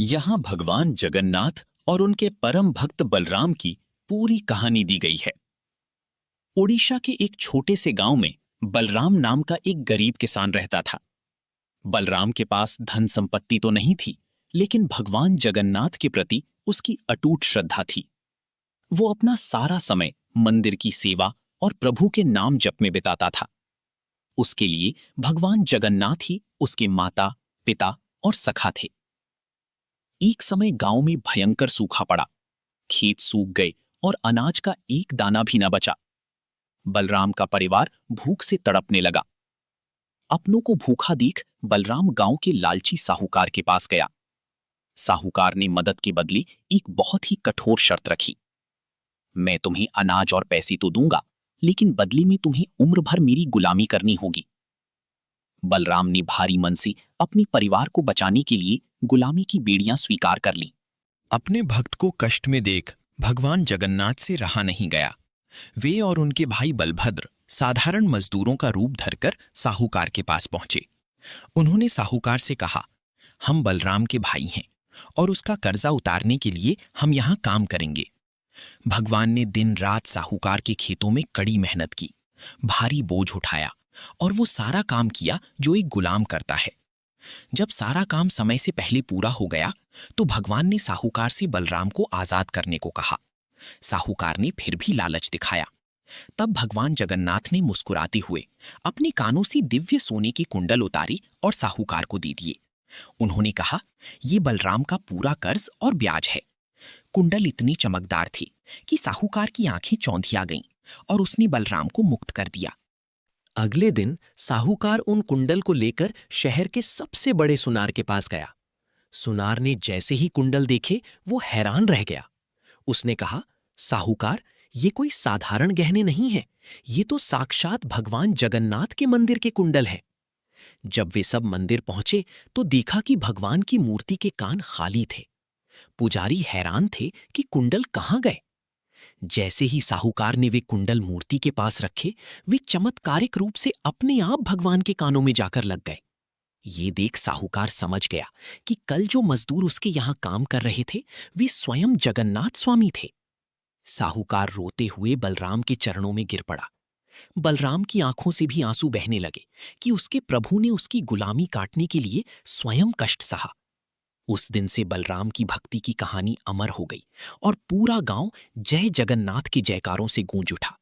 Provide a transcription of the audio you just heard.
यहाँ भगवान जगन्नाथ और उनके परम भक्त बलराम की पूरी कहानी दी गई है। ओडिशा के एक छोटे से गांव में बलराम नाम का एक गरीब किसान रहता था। बलराम के पास धन संपत्ति तो नहीं थी, लेकिन भगवान जगन्नाथ के प्रति उसकी अटूट श्रद्धा थी। वो अपना सारा समय मंदिर की सेवा और प्रभु के नाम जप में बिताता था। उसके लिए भगवान जगन्नाथ ही उसके माता, पिता और सखा थे। एक समय गांव में भयंकर सूखा पड़ा। खेत सूख गए और अनाज का एक दाना भी न बचा। बलराम का परिवार भूख से तड़पने लगा। अपनों को भूखा देख बलराम गांव के लालची साहूकार के पास गया। साहूकार ने मदद के बदले एक बहुत ही कठोर शर्त रखी। मैं तुम्हें अनाज और पैसे तो दूंगा, लेकिन बदले में तुम्हें उम्र भर मेरी गुलामी करनी होगी। बलराम ने भारी मन से अपने परिवार को बचाने के लिए गुलामी की बेड़ियां स्वीकार कर लीं। अपने भक्त को कष्ट में देख भगवान जगन्नाथ से रहा नहीं गया। वे और उनके भाई बलभद्र साधारण मजदूरों का रूप धरकर साहूकार के पास पहुंचे। उन्होंने साहूकार से कहा, हम बलराम के भाई हैं और उसका कर्जा उतारने के लिए हम यहाँ काम करेंगे। भगवान ने दिन रात साहूकार के खेतों में कड़ी मेहनत की, भारी बोझ उठाया और वो सारा काम किया जो एक गुलाम करता है। जब सारा काम समय से पहले पूरा हो गया तो भगवान ने साहूकार से बलराम को आजाद करने को कहा। साहूकार ने फिर भी लालच दिखाया। तब भगवान जगन्नाथ ने मुस्कुराते हुए अपने कानों से दिव्य सोने के कुंडल उतारी और साहूकार को दे दिए। उन्होंने कहा, ये बलराम का पूरा कर्ज और ब्याज है। कुंडल इतनी चमकदार थी कि साहूकार की आंखें चौंधिया गईं और उसने बलराम को मुक्त कर दिया। अगले दिन साहूकार उन कुंडल को लेकर शहर के सबसे बड़े सुनार के पास गया। सुनार ने जैसे ही कुंडल देखे वो हैरान रह गया। उसने कहा, साहूकार, ये कोई साधारण गहने नहीं है, ये तो साक्षात भगवान जगन्नाथ के मंदिर के कुंडल है। जब वे सब मंदिर पहुंचे तो देखा कि भगवान की मूर्ति के कान खाली थे। पुजारी हैरान थे कि कुंडल कहाँ गए। जैसे ही साहूकार ने वे कुंडल मूर्ति के पास रखे, वे चमत्कारिक रूप से अपने आप भगवान के कानों में जाकर लग गए। ये देख साहूकार समझ गया कि कल जो मजदूर उसके यहाँ काम कर रहे थे वे स्वयं जगन्नाथ स्वामी थे। साहूकार रोते हुए बलराम के चरणों में गिर पड़ा। बलराम की आंखों से भी आंसू बहने लगे कि उसके प्रभु ने उसकी गुलामी काटने के लिए स्वयं कष्ट सहा। उस दिन से बलराम की भक्ति की कहानी अमर हो गई और पूरा गांव जय जगन्नाथ के जयकारों से गूंज उठा।